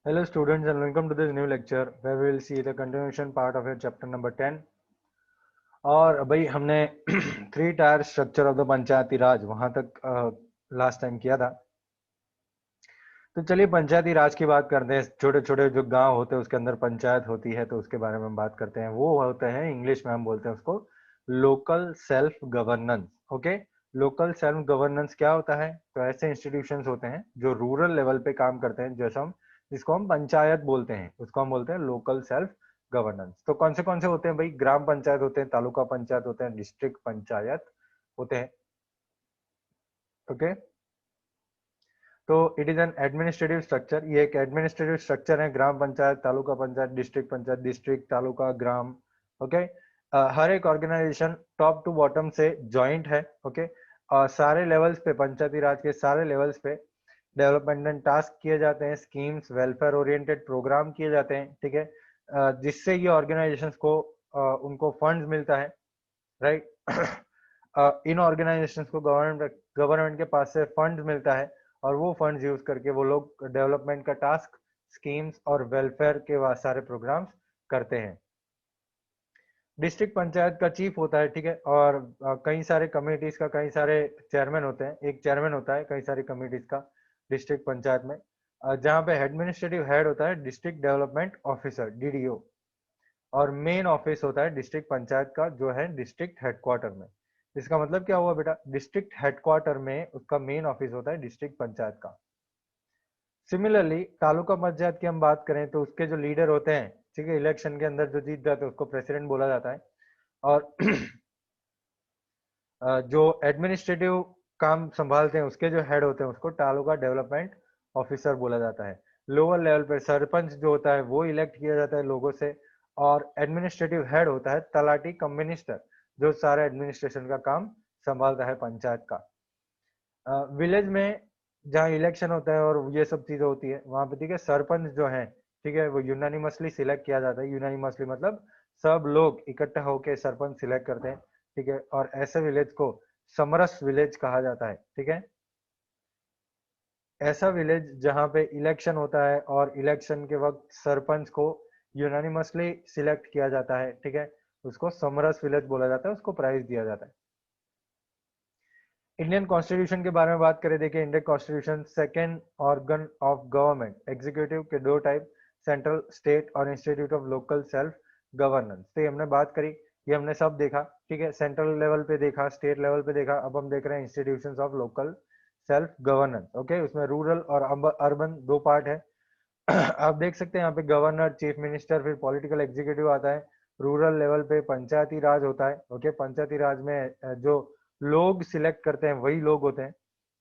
Hello students and welcome to this new lecture where we will see the continuation part of your chapter number 10। और भाई हमने three tier structure of the Panchayati Raj वहां तक last time किया था। तो चलिए पंचायती राज की बात करते हैं। छोटे छोटे जो गांव होते हैं उसके अंदर पंचायत होती है, तो उसके बारे में हम बात करते हैं। वो होते हैं, इंग्लिश में हम बोलते हैं उसको local self governance. Okay, local self governance क्या होता है? तो ऐसे इंस्टीट्यूशंस होते हैं जो रूरल लेवल पे काम करते हैं, जैसे हम जिसको हम पंचायत बोलते हैं उसको हम बोलते हैं लोकल सेल्फ गवर्नेंस। तो कौन से होते हैं भाई? ग्राम पंचायत होते हैं, तालुका पंचायत होते हैं, डिस्ट्रिक्ट पंचायत होते हैं। ओके, तो it is an administrative structure. ये एक एडमिनिस्ट्रेटिव स्ट्रक्चर है। ग्राम पंचायत, तालुका पंचायत, डिस्ट्रिक्ट पंचायत, डिस्ट्रिक्ट, तालुका, ग्राम। ओके, हर एक ऑर्गेनाइजेशन टॉप टू बॉटम से जॉइंट है। ओके, और सारे लेवल्स पे, पंचायती राज के सारे लेवल्स पे डेवलपमेंट टास्क किए जाते हैं, स्कीम्स, वेलफेयर ओरिएंटेड प्रोग्राम किए जाते हैं। ठीक है, जिससे ये ऑर्गेनाइजेशंस को उनको फंड्स मिलता है, राइट। इन ऑर्गेनाइजेशंस को गवर्नमेंट के पास से फंड्स मिलता है, और वो फंड्स यूज करके वो लोग डेवलपमेंट का टास्क, स्कीम्स और वेलफेयर के सारे प्रोग्राम्स करते हैं। डिस्ट्रिक्ट पंचायत का चीफ होता है, ठीक है, और कई सारे कम्युनिटीज का कई सारे चेयरमैन होते हैं। एक चेयरमैन होता है कई सारी कम्युनिटीज का डिस्ट्रिक्ट पंचायत में, जहाँ पे एडमिनिस्ट्रेटिव हेड होता है डिस्ट्रिक्ट डेवलपमेंट ऑफिसर, डीडीओ। और मेन ऑफिस होता है डिस्ट्रिक्ट पंचायत का, जो है डिस्ट्रिक्ट हेडक्वार्टर में। इसका मतलब क्या हुआ बेटा? डिस्ट्रिक्ट हेडक्वार्टर में उसका मेन ऑफिस होता है डिस्ट्रिक्ट पंचायत का। सिमिलरली तालुका पंचायत की हम बात करें तो उसके जो लीडर होते हैं, ठीक है, इलेक्शन के अंदर जो जीत जाते हैं उसको प्रेसिडेंट बोला जाता है। और जो एडमिनिस्ट्रेटिव काम संभालते हैं उसके जो हेड होते हैं उसको तालुका डेवलपमेंट ऑफिसर बोला जाता है। लोअर लेवल पर सरपंच जो होता है वो इलेक्ट किया जाता है लोगों से। और एडमिनिस्ट्रेटिव हेड होता है तलाटी कम मिनिस्टर, जो सारा एडमिनिस्ट्रेशन का काम संभालता है पंचायत का। विलेज में जहाँ इलेक्शन होता है और ये सब चीजें होती है वहां पे, ठीक है, सरपंच जो है, ठीक है, वो यूनानिमसली सिलेक्ट किया जाता है। यूनानिमसली मतलब सब लोग इकट्ठा होकर सरपंच सिलेक्ट करते हैं, ठीक है। और ऐसे विलेज को समरस विलेज कहा जाता है, ठीक है। ऐसा विलेज जहाँ पे इलेक्शन होता है और इलेक्शन के वक्त सरपंच को यूनानिमसली सिलेक्ट किया जाता है, ठीक है, उसको समरस विलेज बोला जाता है, उसको प्राइज दिया जाता है। इंडियन कॉन्स्टिट्यूशन के बारे में बात करें, देखिए Indian constitution second organ of government executive के दो टाइप, सेंट्रल स्टेट और institute of local self governance. तो ये हमने बात करी, ये हमने सब देखा, ठीक है। सेंट्रल लेवल पे देखा, स्टेट लेवल पे देखा, अब हम देख रहे हैं institutions of local self governance. Okay, उसमें रूरल और अर्बन दो पार्ट है। आप देख सकते हैं यहाँ पे गवर्नर, चीफ मिनिस्टर, फिर पॉलिटिकल एग्जीक्यूटिव आता है। रूरल लेवल पे पंचायती राज होता है। ओके, पंचायती राज में जो लोग सिलेक्ट करते हैं वही लोग होते हैं।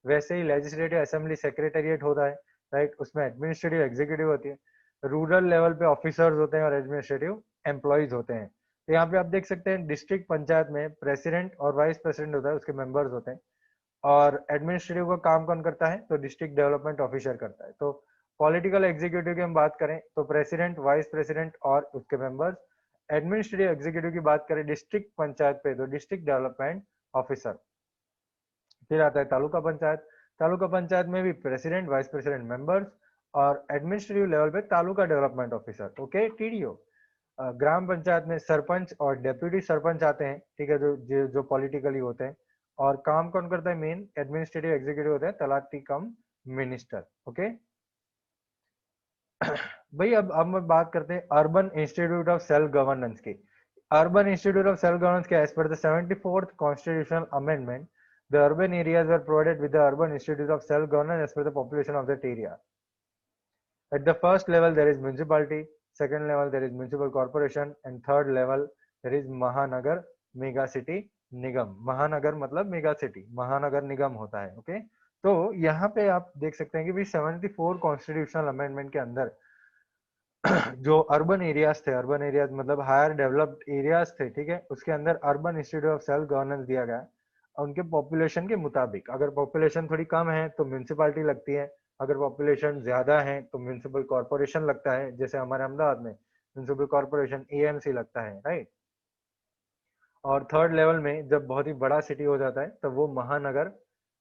वैसे ही लेजिस्लेटिव असेंबली सेक्रेटेरिएट होता है, राइट, उसमें एडमिनिस्ट्रेटिव एग्जीक्यूटिव होती है। रूरल लेवल पे ऑफिसर्स होते हैं और एडमिनिस्ट्रेटिव एम्प्लॉयज होते हैं। तो यहाँ पे आप देख सकते हैं डिस्ट्रिक्ट पंचायत में प्रेसिडेंट और वाइस प्रेसिडेंट होता है, उसके मेंबर्स होते हैं। और एडमिनिस्ट्रेटिव का काम कौन करता है? तो डिस्ट्रिक्ट डेवलपमेंट ऑफिसर करता है। तो पॉलिटिकल एग्जीक्यूटिव की हम बात करें तो प्रेसिडेंट, वाइस प्रेसिडेंट और उसके मेंबर्स। एडमिनिस्ट्रेटिव एग्जीक्यूटिव की बात करें डिस्ट्रिक्ट पंचायत पे तो डिस्ट्रिक्ट डेवलपमेंट ऑफिसर। फिर आता है तालुका पंचायत। तालुका पंचायत में भी प्रेसिडेंट, वाइस प्रेसिडेंट, मेंबर्स। और एडमिनिस्ट्रेटिव लेवल पे taluka development officer, okay, TDO. Gram panchayat में सरपंच और डेप्यूटी सरपंच आते हैं, ठीक है, जो पॉलिटिकली होते हैं। और काम कौन करता है? मेन एडमिनिस्ट्रेटिव एग्जीक्यूटिव होते हैं तलाटी कम मिनिस्टर। ओके भाई, अब हम बात करते हैं urban institute of self governance की। Urban institute of self governance के as per the 74th constitutional amendment, the urban areas were provided with the urban institute of self governance as per the population of that area. At the first level there is municipality, second level there is municipal corporation, and third level there is Mahanagar mega city निगम। महानगर मतलब mega city, महानगर निगम होता है। Okay, तो यहाँ पे आप देख सकते हैं कि भाई 74 कॉन्स्टिट्यूशनल अमेंडमेंट के अंदर जो अर्बन एरियाज थे, अर्बन एरियाज मतलब हायर डेवलप्ड एरियाज थे, ठीक है, उसके अंदर urban institute of self governance दिया गया। उनके पॉपुलेशन के मुताबिक, अगर पॉपुलेशन थोड़ी कम है तो म्यूनिसिपालिटी लगती है, अगर पॉपुलेशन ज्यादा है तो म्यूनिसिपल कॉर्पोरेशन लगता है, जैसे हमारे अहमदाबाद में म्यूनिसिपल कॉर्पोरेशन एएमसी लगता है, राइट। और थर्ड लेवल में जब बहुत ही बड़ा सिटी हो जाता है तब वो महानगर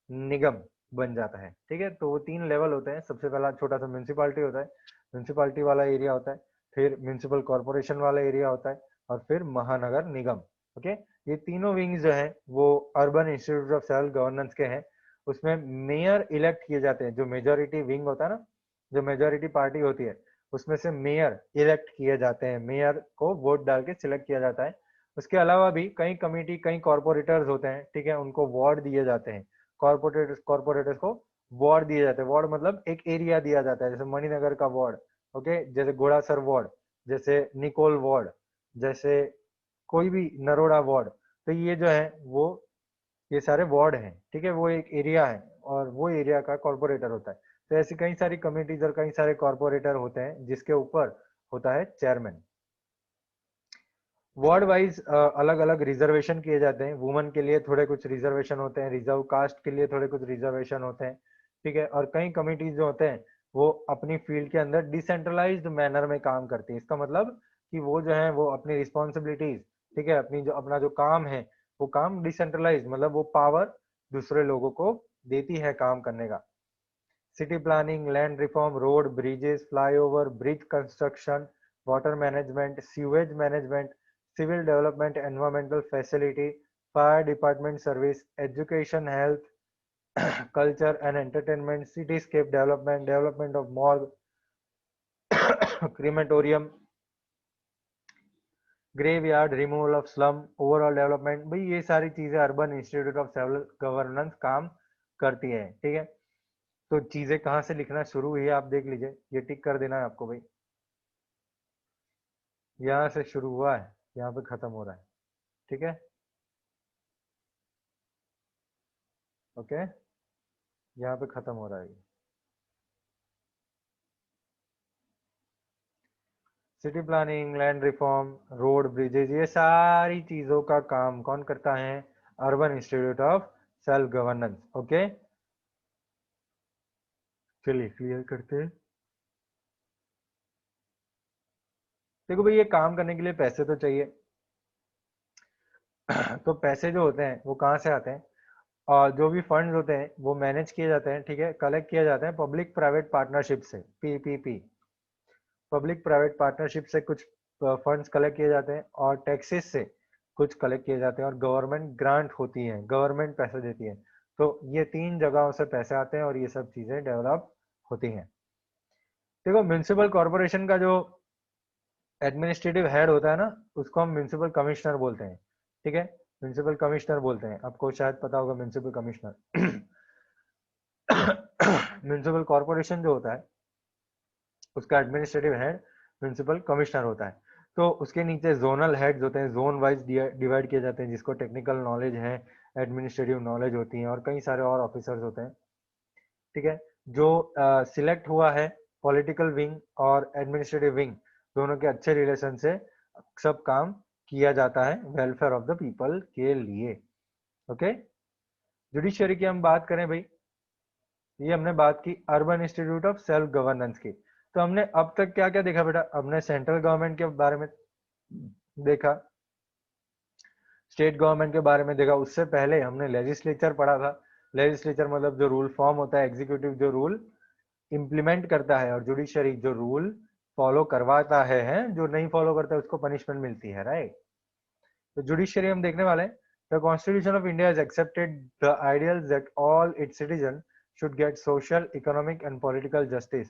निगम बन जाता है। ठीक है, तो वो 3 लेवल होते हैं। सबसे पहला छोटा सा म्यूनिसिपालिटी होता है, म्यूनिसिपालिटी वाला एरिया होता है, फिर म्यूनिसिपल कॉर्पोरेशन वाला एरिया होता है, और फिर महानगर निगम। ओके, ये तीनों विंग्स जो हैं वो urban institute of self governance के हैं। उसमें मेयर इलेक्ट किए जाते हैं, जो मेजोरिटी विंग होता है ना, जो मेजोरिटी पार्टी होती है, उसमें से मेयर इलेक्ट किए जाते हैं, मेयर को वोट डाल के सिलेक्ट किया जाता है। उसके अलावा भी कई कमिटी, कई कॉर्पोरेटर्स होते हैं, ठीक है, उनको वार्ड दिए जाते हैं। कॉर्पोरेटर्स को वार्ड दिए जाते हैं। वार्ड मतलब एक एरिया दिया जाता है, जैसे मणिनगर का वार्ड, ओके, जैसे घोड़ासर वार्ड, जैसे निकोल वार्ड, जैसे कोई भी नरोड़ा वार्ड। तो ये जो है वो ये सारे वार्ड हैं, ठीक है, वो एक एरिया है और वो एरिया का कॉर्पोरेटर होता है। तो ऐसी कई सारी कमिटीज और कई सारे कॉर्पोरेटर होते हैं जिसके ऊपर होता है चेयरमैन। वार्ड वाइज अलग अलग रिजर्वेशन किए जाते हैं। वुमेन के लिए थोड़े कुछ रिजर्वेशन होते हैं, रिजर्व कास्ट के लिए थोड़े कुछ रिजर्वेशन होते हैं, ठीक है। और कई कमिटीज जो होते हैं वो अपनी फील्ड के अंदर डिसेंट्रलाइज्ड मैनर में काम करती है। इसका मतलब कि वो जो है वो अपनी रिस्पॉन्सिबिलिटीज, ठीक है, अपनी जो अपना जो काम है वो काम डिसेंट्रलाइज, मतलब वो पावर दूसरे लोगों को देती है काम करने का। City planning, land reform, road, bridges, flyover, bridge construction, water management, sewage management, civil development, environmental facility, fire department service, education, health, culture and entertainment, cityscape development, development of morgue, crematorium, grave, removal of slum, overall development. भाई ये सारी चीजें urban institute of self governance काम करती है, ठीक है। तो चीजें कहाँ से लिखना शुरू हुई है आप देख लीजिए, ये टिक कर देना है आपको भाई। यहाँ से शुरू हुआ है, यहाँ पे खत्म हो रहा है, ठीक है, ओके, यहाँ पे खत्म हो रहा है। City planning, land reform, road, bridges, ये सारी चीजों का काम कौन करता है? Urban institute of self governance. Okay, चलिए क्लियर करते हैं। देखो भाई, ये काम करने के लिए पैसे तो चाहिए। तो पैसे जो होते हैं वो कहाँ से आते हैं? और जो भी फंड्स होते हैं वो मैनेज किए जाते हैं, ठीक है, कलेक्ट किए जाते हैं पब्लिक प्राइवेट पार्टनरशिप से, पीपीपी, पब्लिक प्राइवेट पार्टनरशिप से कुछ फंड्स कलेक्ट किए जाते हैं, और टैक्सेस से कुछ कलेक्ट किए जाते हैं, और गवर्नमेंट ग्रांट होती है, गवर्नमेंट पैसे देती है। तो ये 3 जगहों से पैसे आते हैं और ये सब चीजें डेवलप होती हैं। देखो, म्यूनिसिपल कॉर्पोरेशन का जो एडमिनिस्ट्रेटिव हेड होता है ना, उसको हम म्यूनिसिपल कमिश्नर बोलते हैं, ठीक है, म्यूनिसिपल कमिश्नर बोलते हैं। आपको शायद पता होगा म्यूनिसिपल कमिश्नर। म्यूनिसिपल कॉर्पोरेशन जो होता है उसका एडमिनिस्ट्रेटिव हेड म्यूनिसिपल कमिश्नर होता है। तो उसके नीचे जोनल हेड्स होते हैं, जोन वाइज डिवाइड किए जाते हैं, जिसको टेक्निकल नॉलेज है, एडमिनिस्ट्रेटिव नॉलेज होती है, और कई सारे और ऑफिसर्स होते हैं, ठीक है। जो सिलेक्ट हुआ है पॉलिटिकल विंग और एडमिनिस्ट्रेटिव विंग दोनों के अच्छे रिलेशन से सब काम किया जाता है वेलफेयर ऑफ द पीपल के लिए। ओके, जुडिशियरी की हम बात करें भाई, ये हमने बात की urban institute of self governance की। तो हमने अब तक क्या क्या देखा बेटा? हमने सेंट्रल गवर्नमेंट के बारे में देखा, स्टेट गवर्नमेंट के बारे में देखा, उससे पहले हमने लेजिस्लेचर पढ़ा था। लेजिस्लेचर मतलब जो रूल फॉर्म होता है, एग्जीक्यूटिव जो रूल इंप्लीमेंट करता है, और जुडिशरी जो रूल फॉलो करवाता है, जो नहीं फॉलो करता है उसको पनिशमेंट मिलती है, राइट। तो जुडिशरी हम देखने वाले हैं। The constitution of India has accepted the ideals that all its citizens should get social, economic and political justice,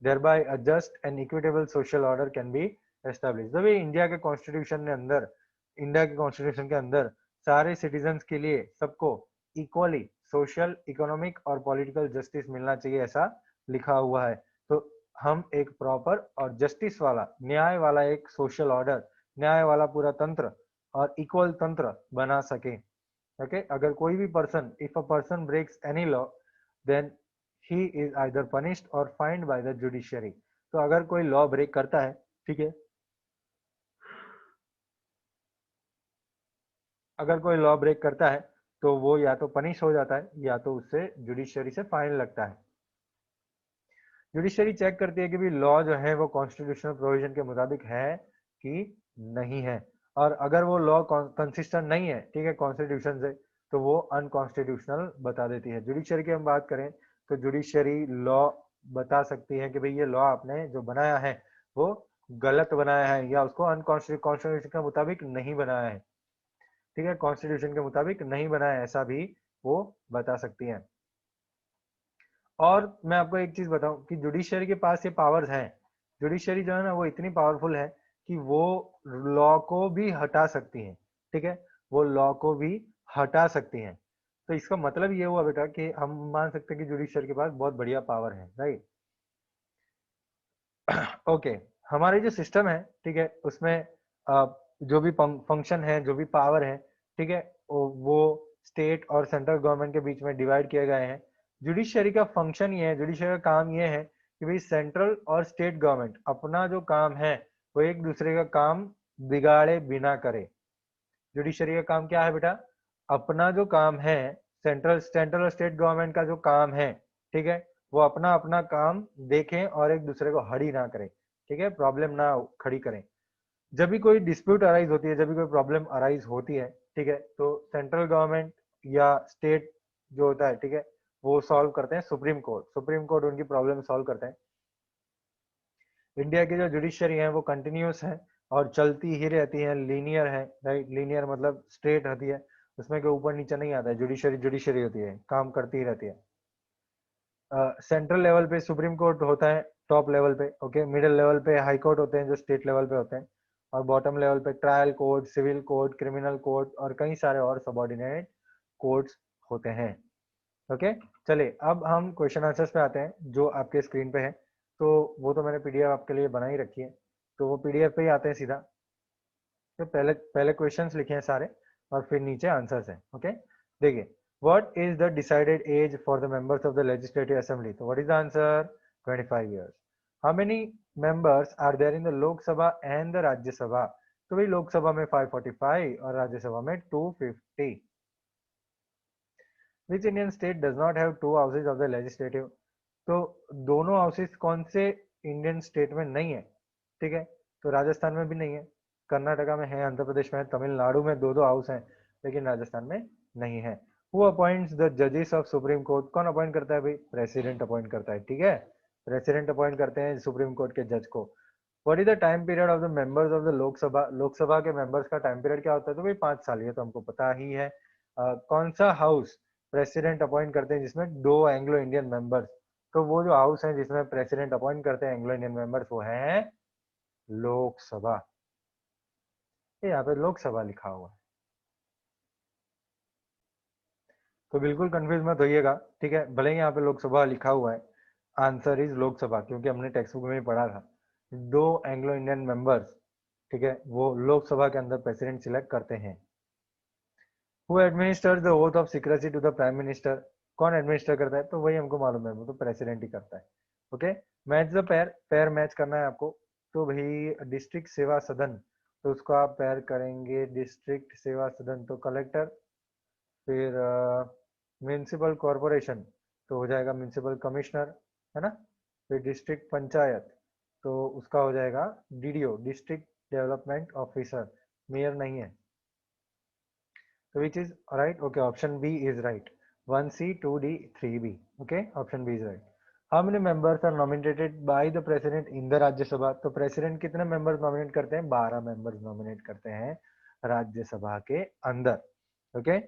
thereby a just and equitable social order can be established। तो India के constitution के अंदर, India के constitution के अंदर सारे citizens के लिए सबको इक्वली सोशल, इकोनॉमिक और पॉलिटिकल जस्टिस मिलना चाहिए, ऐसा लिखा हुआ है। तो हम एक प्रॉपर और जस्टिस वाला, न्याय वाला एक सोशल ऑर्डर, न्याय वाला पूरा तंत्र और इक्वल तंत्र बना सके। ओके, अगर कोई भी person, if a person breaks any law, then he is either punished और फाइंड बाय द जुडिशियरी। तो अगर कोई लॉ ब्रेक करता है, ठीक है, अगर कोई लॉ ब्रेक करता है तो वो या तो पनिश हो जाता है या तो उससे जुडिशियरी से फाइन लगता है। जुडिशरी चेक करती है कि भी लॉ जो है वो कॉन्स्टिट्यूशनल प्रोविजन के मुताबिक है कि नहीं है, और अगर वो लॉ कंसिस्टेंट नहीं है, ठीक है, कॉन्स्टिट्यूशन से, तो वो अनकॉन्स्टिट्यूशनल बता देती है। जुडिशरी की हम बात करें तो जुडिशरी लॉ बता सकती है कि भाई ये लॉ आपने जो बनाया है वो गलत बनाया है या उसको कॉन्स्टिट्यूशन के मुताबिक नहीं बनाया है, ठीक है, कॉन्स्टिट्यूशन के मुताबिक नहीं बनाया है, ऐसा भी वो बता सकती है। और मैं आपको एक चीज बताऊं कि जुडिशरी के पास ये पावर्स हैं। जुडिशरी जो है ना वो इतनी पावरफुल है कि वो लॉ को भी हटा सकती है, ठीक है, वो लॉ को भी हटा सकती हैं। तो इसका मतलब ये हुआ बेटा कि हम मान सकते हैं कि जुडिशरी के पास बहुत बढ़िया पावर है, राइट। ओके, हमारे जो सिस्टम है, ठीक है, उसमें जो भी फंक्शन है, जो भी पावर है, ठीक है, वो स्टेट और सेंट्रल गवर्नमेंट के बीच में डिवाइड किए गए हैं। जुडिशरी का फंक्शन ये है, जुडिशरी का काम ये है कि भाई सेंट्रल और स्टेट गवर्नमेंट अपना जो काम है वो एक दूसरे का काम बिगाड़े बिना करे। जुडिशरी का काम क्या है बेटा? अपना जो काम है, सेंट्रल और स्टेट गवर्नमेंट का जो काम है, ठीक है, वो अपना अपना काम देखें और एक दूसरे को हड़ी ना करें, ठीक है, प्रॉब्लम ना खड़ी करें। जब भी कोई डिस्प्यूट अराइज होती है, जब भी कोई प्रॉब्लम अराइज होती है, ठीक है, तो सेंट्रल गवर्नमेंट या स्टेट जो होता है, ठीक है, वो सॉल्व करते हैं सुप्रीम कोर्ट। सुप्रीम कोर्ट उनकी प्रॉब्लम सॉल्व करते हैं। इंडिया की जो जुडिशरी है वो कंटिन्यूस है और चलती ही रहती है, लीनियर है, राइट। लीनियर मतलब स्ट्रेट रहती है, उसमें कोई ऊपर नीचे नहीं आता है। जुडिशरी जुडिशरी होती है, काम करती ही रहती है। सेंट्रल लेवल पे सुप्रीम कोर्ट होता है, टॉप लेवल पे, ओके। मिडिल लेवल पे हाई कोर्ट होते हैं जो स्टेट लेवल पे होते हैं, और बॉटम लेवल पे trial court, civil court, criminal court और कई सारे और सबऑर्डिनेट कोर्ट्स होते हैं, ओके। चलिए अब हम क्वेश्चन आंसर्स पे आते हैं जो आपके स्क्रीन पे है। तो वो तो मैंने पीडीएफ आपके लिए बना ही रखी है, तो वो पीडीएफ पे ही आते हैं सीधा। तो पहले पहले क्वेश्चंस लिखे हैं सारे और फिर नीचे आंसर्स हैं, ओके। देखिए, what is the decided age for the members of the legislative assembly? तो what is the answer? 25 years. How many members are there in the Lok Sabha and the Rajya Sabha? तो भाई लोकसभा में 545 और राज्यसभा में 250। Which Indian state does not have two houses of the legislative? तो दोनों houses कौन से इंडियन स्टेट में नहीं है? ठीक है, तो राजस्थान में भी नहीं है, कर्नाटका में है, आंध्र प्रदेश में है, तमिलनाडु में दो दो हाउस हैं, लेकिन राजस्थान में नहीं है। हु अपॉइंट्स द जजेस ऑफ सुप्रीम कोर्ट? कौन अपॉइंट करता है भाई? प्रेसिडेंट अपॉइंट करता है, ठीक है, प्रेसिडेंट अपॉइंट करते हैं सुप्रीम कोर्ट के जज को। What is the time period of the members of the Lok Sabha? Lok Sabha के मेंबर्स का टाइम पीरियड क्या होता है? तो भाई 5 साल, ये तो हमको पता ही है। कौन सा हाउस प्रेसिडेंट अपॉइंट करते हैं जिसमें दो एंग्लो इंडियन मेंबर्स? तो वो जो हाउस है जिसमें प्रेसिडेंट अपॉइंट करते हैं एंग्लो इंडियन मेंबर्स, वो है लोकसभा। ये यहाँ पे लोकसभा लिखा हुआ है, तो बिल्कुल कंफ्यूज मत होइएगा, ठीक है। भले ही यहाँ पे लोकसभा लिखा हुआ है, आंसर इज लोकसभा, क्योंकि हमने टेक्स्ट बुक में ही पढ़ा था दो एंग्लो इंडियन मेंबर्स, ठीक है, वो लोकसभा के अंदर प्रेसिडेंट सिलेक्ट करते हैं। Who administers the oath of secrecy to the prime minister? कौन एडमिनिस्टर करता है? तो वही हमको मालूम है, वो तो प्रेसिडेंट ही करता है, okay. Match the pair, pair match करना है आपको। तो भाई डिस्ट्रिक्ट सेवा सदन, तो उसको आप पेयर करेंगे डिस्ट्रिक्ट सेवा सदन, तो कलेक्टर। फिर म्यूनिसिपल कॉरपोरेशन, तो हो जाएगा म्यूनिसिपल कमिश्नर, है ना। फिर डिस्ट्रिक्ट पंचायत, तो उसका हो जाएगा DDO, district development officer, mayor नहीं है। So which is right? Okay, option B is right. 1C, 2D, 3B. Okay, option B is right. How many members are nominated by the president in the Rajya Sabha? तो president कितने members nominate करते हैं? 12 members nominate करते हैं राज्य सभा के अंदर, okay?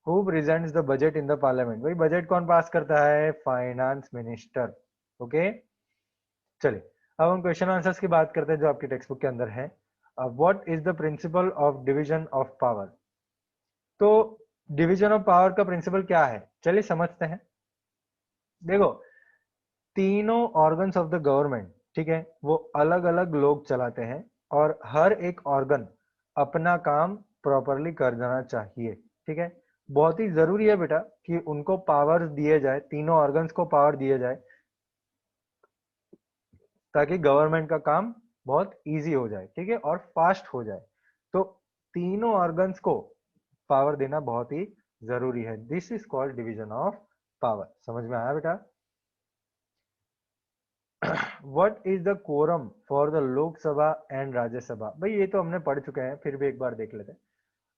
Who presents the budget in the parliament? भाई budget कौन पास करता है? Finance minister, okay? चलिए अब हम क्वेश्चन आंसर्स की बात करते हैं जो आपकी टेक्स्ट बुक के अंदर है। What is the principle of division of power? तो डिवीजन ऑफ पावर का प्रिंसिपल क्या है? चलिए समझते हैं। देखो, तीनों ऑर्गन्स ऑफ द गवर्नमेंट, ठीक है, वो अलग अलग लोग चलाते हैं और हर एक ऑर्गन अपना काम प्रॉपरली कर जाना चाहिए, ठीक है। बहुत ही जरूरी है बेटा कि उनको पावर दिए जाए, तीनों ऑर्गन्स को पावर दिए जाए, ताकि गवर्नमेंट का काम बहुत इजी हो जाए, ठीक है, और फास्ट हो जाए। तो तीनों ऑर्गन्स को पावर देना बहुत ही जरूरी है। This is called division of power. समझ में आया बेटा? What is the quorum for the Lok Sabha and Rajya Sabha? भाई ये तो हमने पढ़ चुके हैं, फिर भी एक बार देख लेते हैं।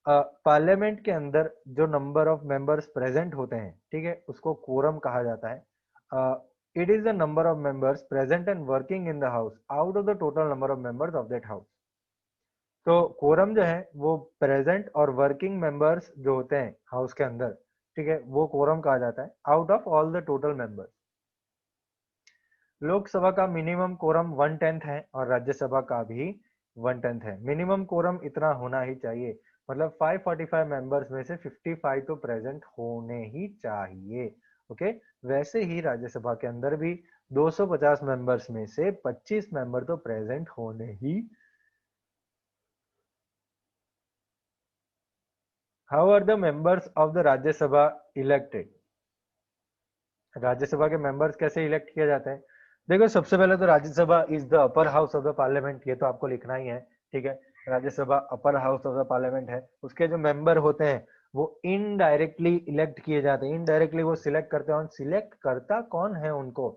पार्लियामेंट के अंदर जो नंबर ऑफ मेंबर्स प्रेजेंट होते हैं, ठीक है, उसको कोरम कहा जाता है। It is the number of members present and working in the house out of the total number of members of that house. तो कोरम जो है वो प्रेजेंट और वर्किंग मेंबर्स जो होते हैं हाउस के अंदर, ठीक है, वो कोरम कहा जाता है out of all the total members. Lok Sabha का मिनिमम कोरम 1/10 है और राज्यसभा का भी 1/10 है। मिनिमम कोरम इतना होना ही चाहिए, मतलब 545 मेंबर्स में से 55 तो प्रेजेंट होने ही चाहिए। ओके, वैसे ही राज्यसभा के अंदर भी 250 मेंबर्स में से 25 मेंबर तो प्रेजेंट होने ही। How are the members of the Rajya Sabha elected? Rajya Sabha के मेंबर्स कैसे इलेक्ट किए जाते हैं? देखो, सबसे पहले तो Rajya Sabha is the upper house of the parliament, ये तो आपको लिखना ही है, ठीक है। Rajya Sabha upper house of the parliament है। उसके जो मेंबर होते हैं वो इनडायरेक्टली इलेक्ट किए जाते हैं, इनडायरेक्टली वो सिलेक्ट करते हैं। और सिलेक्ट करता कौन है उनको?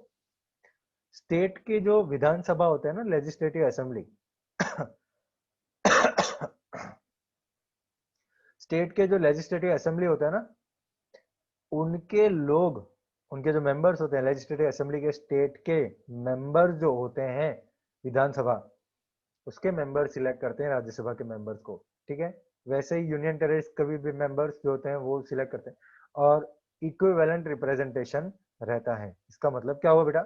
स्टेट के जो विधानसभा होते हैं ना, लेजिस्लेटिव असेंबली स्टेट के जो लेजिस्लेटिव असेंबली होता है ना, उनके लोग, उनके जो मेंबर्स होते हैं लेजिस्लेटिव असेंबली के, स्टेट के मेंबर जो होते हैं विधानसभा, उसके मेंबर सिलेक्ट करते हैं राज्यसभा के मेंबर्स को, ठीक है। वैसे ही यूनियन टेरिटरीज के भी मेंबर्स जो होते हैं वो सिलेक्ट करते हैं, और इक्विवेलेंट रिप्रेजेंटेशन रहता है। इसका मतलब क्या हुआ बेटा?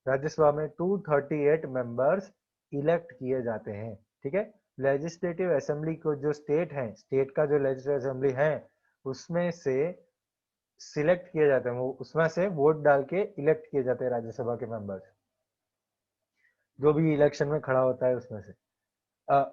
राज्यसभा में 238 मेंबर्स इलेक्ट किए जाते हैं, ठीक है। लेजिस्लेटिव असेंबली को जो स्टेट है, स्टेट का जो लेजिस्लेटिव असेंबली है, उसमें से सिलेक्ट किए जाते हैं, वो उसमें से वोट डाल के इलेक्ट किए जाते हैं राज्यसभा के मेंबर्स, जो भी इलेक्शन में खड़ा होता है उसमें से।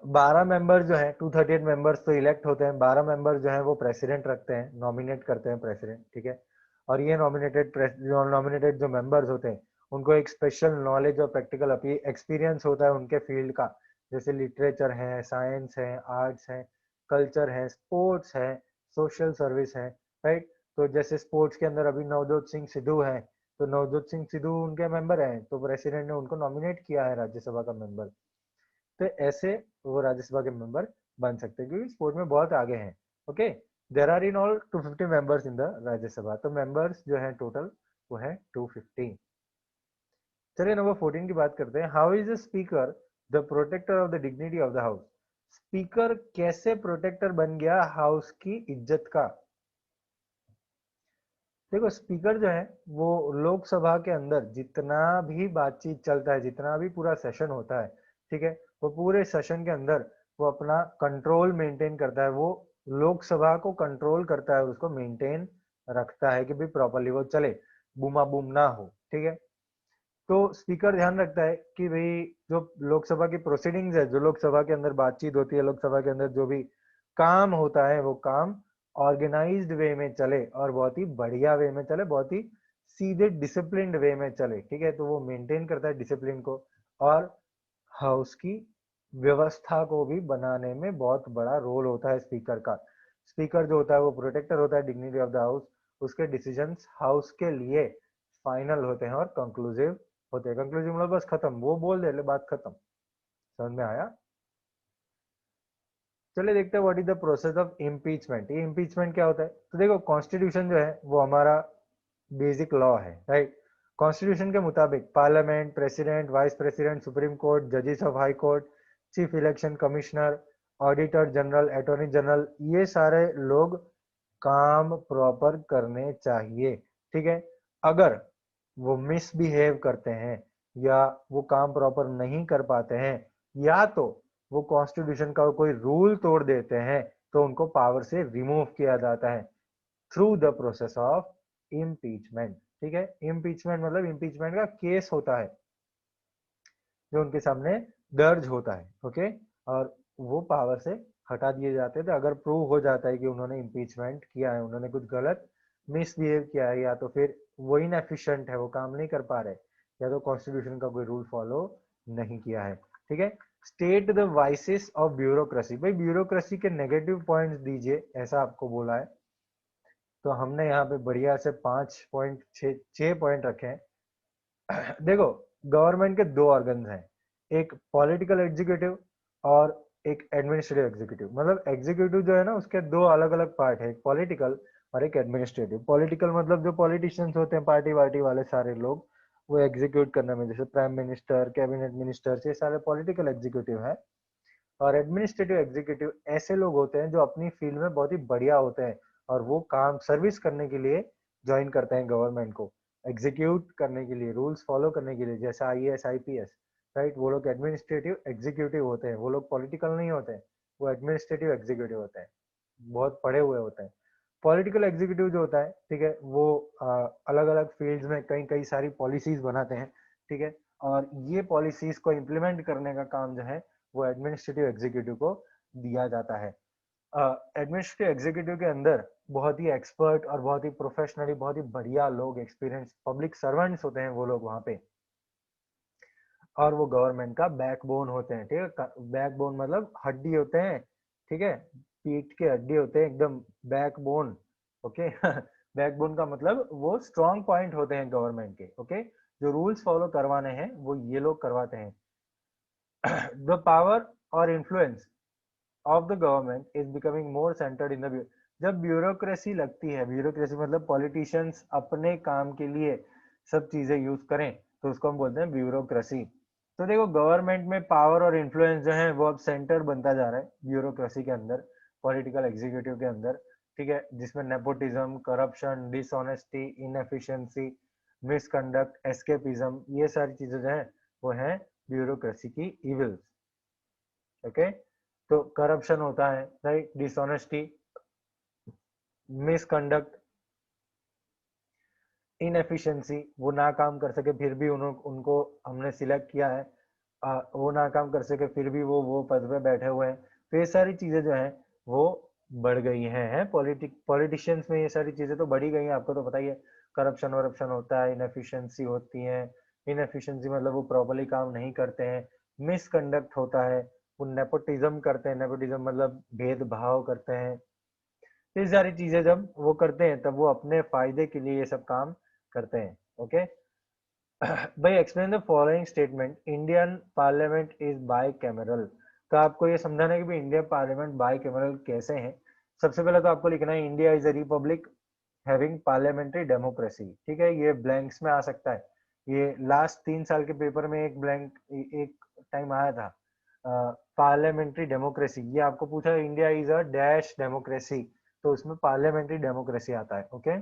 12 मेंबर जो है, 238 मेंबर्स तो इलेक्ट होते हैं, 12 मेंबर जो है वो प्रेसिडेंट रखते हैं, नॉमिनेट करते हैं प्रेसिडेंट, ठीक है। और ये नॉमिनेटेड जो मेंबर्स होते हैं उनको एक स्पेशल नॉलेज और प्रैक्टिकल एक्सपीरियंस होता है उनके फील्ड का, जैसे लिटरेचर है, साइंस है, आर्ट्स है, कल्चर है, स्पोर्ट्स है, सोशल सर्विस है, राइट। तो जैसे स्पोर्ट्स के अंदर अभी नवजोत सिंह सिद्धू है, तो नवजोत सिंह सिद्धू उनके मेंबर हैं, तो प्रेसिडेंट ने उनको नॉमिनेट किया है राज्यसभा का मेंबर। तो ऐसे वो राज्यसभा के मेंबर बन सकते हैं, क्योंकि स्पोर्ट में बहुत आगे हैं। Okay, there are in all 250 members in the Rajya Sabha. तो मेंबर्स जो है टोटल वो है 250। चलिए नंबर 14 की बात करते हैं। How is the speaker the protector of the dignity of the house? Speaker कैसे प्रोटेक्टर बन गया हाउस की इज्जत का? देखो, स्पीकर जो है वो लोकसभा के अंदर जितना भी बातचीत चलता है, जितना भी पूरा सेशन होता है, ठीक है, वो पूरे सेशन के अंदर वो अपना कंट्रोल मेंटेन करता है, वो लोकसभा को कंट्रोल करता है और उसको मेंटेन रखता है कि भी प्रॉपरली वो चले, बूमा बूम ना हो, ठीक है। तो स्पीकर ध्यान रखता है कि भाई जो लोकसभा की प्रोसीडिंग्स है, जो लोकसभा के अंदर बातचीत होती है, लोकसभा के अंदर जो भी काम होता है, वो काम ऑर्गेनाइज्ड वे में चले और बहुत ही बढ़िया वे में चले, बहुत ही सीधे डिसिप्लिन्ड वे में चले, ठीक है। तो वो मेंटेन करता है डिसिप्लिन को, और हाउस की व्यवस्था को भी बनाने में बहुत बड़ा रोल होता है स्पीकर का। स्पीकर जो होता है वो प्रोटेक्टर होता है डिग्निटी ऑफ द हाउस। उसके डिसीजंस हाउस के लिए फाइनल होते हैं और कंक्लूसिव होते हैं। कंक्लूसिव मतलब बस खत्म, वो बोल दे ले, बात खत्म। समझ में आया? चलिए देखते हैं what is the process of impeachment. ये इम्पीचमेंट क्या होता है? तो देखो, कॉन्स्टिट्यूशन जो है वो हमारा बेसिक लॉ है, राइट। कॉन्स्टिट्यूशन के मुताबिक parliament, president, vice president, supreme court, जजेस of high court, chief election commissioner, auditor general, attorney general, ये सारे लोग काम प्रॉपर करने चाहिए, ठीक है। अगर वो मिसबिहेव करते हैं या वो काम प्रॉपर नहीं कर पाते हैं, या तो वो कॉन्स्टिट्यूशन का कोई रूल तोड़ देते हैं, तो उनको पावर से रिमूव किया जाता है through the process of impeachment, ठीक है। इम्पीचमेंट मतलब इम्पीचमेंट का केस होता है जो उनके सामने दर्ज होता है, ओके। और वो पावर से हटा दिए जाते थे अगर प्रूव हो जाता है कि उन्होंने इम्पीचमेंट किया है, उन्होंने कुछ गलत मिसबिहेव किया है, या तो फिर वो इनएफिशिएंट है, वो काम नहीं कर पा रहे, या तो कॉन्स्टिट्यूशन का कोई रूल फॉलो नहीं किया है, ठीक है। State the vices of bureaucracy. भाई ब्यूरोक्रेसी के नेगेटिव पॉइंट्स दीजिए, ऐसा आपको बोला है। तो हमने यहाँ पे बढ़िया से 5 पॉइंट, 6 पॉइंट रखे हैं। देखो, गवर्नमेंट के दो ऑर्गन्स हैं, एक पॉलिटिकल एग्जीक्यूटिव और एक एडमिनिस्ट्रेटिव एग्जीक्यूटिव। मतलब एग्जीक्यूटिव जो है ना उसके दो अलग अलग पार्ट है, एक पॉलिटिकल और एक एडमिनिस्ट्रेटिव। पॉलिटिकल मतलब जो पॉलिटिशियंस होते हैं, पार्टी वार्टी वाले सारे लोग, वो एग्जीक्यूट करने में, जैसे प्राइम मिनिस्टर, कैबिनेट मिनिस्टर, ये सारे पॉलिटिकल एग्जीक्यूटिव है। और एडमिनिस्ट्रेटिव एग्जीक्यूटिव ऐसे लोग होते हैं जो अपनी फील्ड में बहुत ही बढ़िया होते हैं और वो काम सर्विस करने के लिए ज्वाइन करते हैं गवर्नमेंट को, एग्जीक्यूट करने के लिए, रूल्स फॉलो करने के लिए, जैसे आईएएस आईपीएस, राइट। वो लोग एडमिनिस्ट्रेटिव एग्जीक्यूटिव होते हैं, वो लोग पॉलिटिकल नहीं होते हैं, वो एडमिनिस्ट्रेटिव एग्जीक्यूटिव होते हैं, बहुत पढ़े हुए होते हैं। पॉलिटिकल एग्जीक्यूटिव जो होता है, ठीक है, वो अलग अलग फील्ड्स में कई कई सारी पॉलिसीज बनाते हैं, ठीक है, और ये पॉलिसीज को इम्प्लीमेंट करने का काम जो है वो एडमिनिस्ट्रेटिव एग्जीक्यूटिव को दिया जाता है। एडमिनिस्ट्रेटिव एग्जीक्यूटिव के अंदर बहुत ही एक्सपर्ट और बहुत ही प्रोफेशनली बहुत ही बढ़िया लोग, एक्सपीरियंस पब्लिक सर्वेंट्स होते हैं वो लोग वहां पे, और वो गवर्नमेंट का बैकबोन होते हैं, ठीक है। बैकबोन मतलब हड्डी होते हैं, ठीक है, पीठ के हड्डी होते हैं एकदम, बैकबोन, ओके। बैकबोन का मतलब वो स्ट्रॉन्ग पॉइंट होते हैं गवर्नमेंट के, ओके। जो रूल्स फॉलो करवाने हैं वो ये लोग करवाते हैं। द पावर और influence of the government is becoming more centred in the, जब ब्यूरोक्रेसी लगती है, ब्यूरोक्रेसी मतलब पॉलिटिशियंस अपने काम के लिए सब चीजें यूज करें, तो उसको हम बोलते हैं ब्यूरोक्रेसी। तो देखो गवर्नमेंट में पावर और इन्फ्लुएंस जो है वो अब सेंटर बनता जा रहा है ब्यूरोक्रेसी के अंदर, पॉलिटिकल एग्जीक्यूटिव के अंदर, ठीक है, जिसमें nepotism, corruption, dishonesty, inefficiency, misconduct, escapism, ये सारी चीजें जो है वो है ब्यूरोक्रेसी की इविल्स, ओके। तो करप्शन होता है, राइट, डिसऑनेस्टी, मिसकंडक्ट, इनएफिशिएंसी, वो ना काम कर सके फिर भी उनको हमने सिलेक्ट किया है, वो ना काम कर सके फिर भी वो पद पे बैठे हुए हैं। तो ये सारी चीजें जो है वो बढ़ गई हैं, पॉलिटिशियंस में ये सारी चीजें तो बढ़ी गई हैं, आपको तो पता ही है। करप्शन वरप्शन होता है, इनएफिशिएंसी होती है, इनएफिशिएंसी मतलब वो प्रॉपरली काम नहीं करते हैं, मिसकंडक्ट होता है, वो नेपोटिज्म करते हैं, नेपोटिज्म मतलब भेदभाव करते हैं। ये सारी चीजें जब वो करते हैं तब वो अपने फायदे के लिए ये सब काम करते हैं, ओके। भाई explain the following statement, Indian parliament is by cameral. तो आपको ये समझाना है कि भाई इंडियन पार्लियामेंट बाई कैमरल कैसे है। सबसे पहले तो आपको लिखना है India is a republic having parliamentary democracy, ठीक है, ये ब्लैंक्स में आ सकता है। ये लास्ट 3 साल के पेपर में एक ब्लैंक एक टाइम आया था, पार्लियामेंट्री डेमोक्रेसी, ये आपको पूछा India is a dash democracy, तो उसमें पार्लियामेंट्री डेमोक्रेसी आता है, ओके।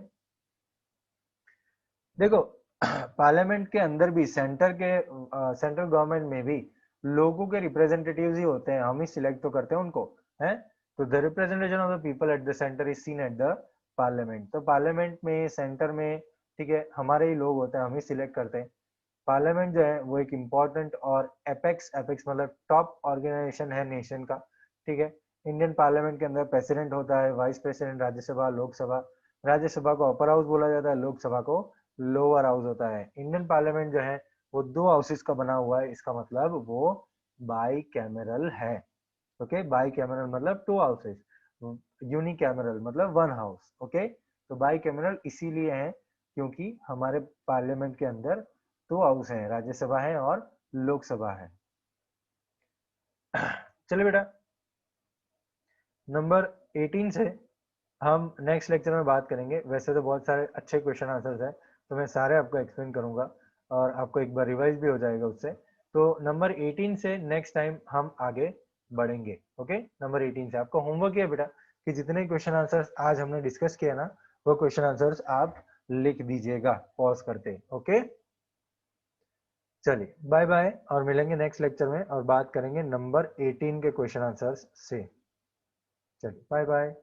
देखो पार्लियामेंट के अंदर भी सेंट्रल गवर्नमेंट में भी लोगों के रिप्रेजेंटेटिव्स ही होते हैं, हम ही सिलेक्ट तो करते हैं उनको, हैं। तो the representation of the people at the centre is seen at the parliament. तो पार्लियामेंट में, सेंटर में, ठीक है, हमारे ही लोग होते हैं, हम ही सिलेक्ट करते हैं। पार्लियामेंट जो है वो एक इम्पोर्टेंट और एपेक्स एपेक्स मतलब टॉप ऑर्गेनाइजेशन है नेशन का, ठीक है। इंडियन पार्लियामेंट के अंदर प्रेसिडेंट होता है, वाइस प्रेसिडेंट, राज्यसभा, लोकसभा। राज्यसभा को अपर हाउस बोला जाता है, लोकसभा को लोअर हाउस होता है। इंडियन पार्लियामेंट जो है वो 2 हाउसेस का बना हुआ है, इसका मतलब वो बाई कैमरल है, ओके। बाई कैमरल मतलब 2 हाउसेस, यूनिकैमरल मतलब 1 हाउस, ओके। तो बाई कैमरल इसीलिए है क्योंकि हमारे पार्लियामेंट के अंदर 2 हाउस हैं, राज्यसभा है और लोकसभा है। चलिए बेटा, नंबर 18 से हम नेक्स्ट लेक्चर में बात करेंगे। वैसे तो बहुत सारे अच्छे क्वेश्चन आंसर्स हैं, तो मैं सारे आपको एक्सप्लेन करूंगा और आपको एक बार रिवाइज भी हो जाएगा उससे। तो नंबर 18 से नेक्स्ट टाइम हम आगे बढ़ेंगे, ओके। नंबर 18 से आपको होमवर्क है बेटा कि जितने क्वेश्चन आंसर्स आज हमने डिस्कस किया ना, वो क्वेश्चन आंसर्स आप लिख दीजिएगा पॉज करते, ओके। चलिए बाय बाय, और मिलेंगे नेक्स्ट लेक्चर में और बात करेंगे नंबर 18 के क्वेश्चन आंसर्स से। चलिए बाय बाय।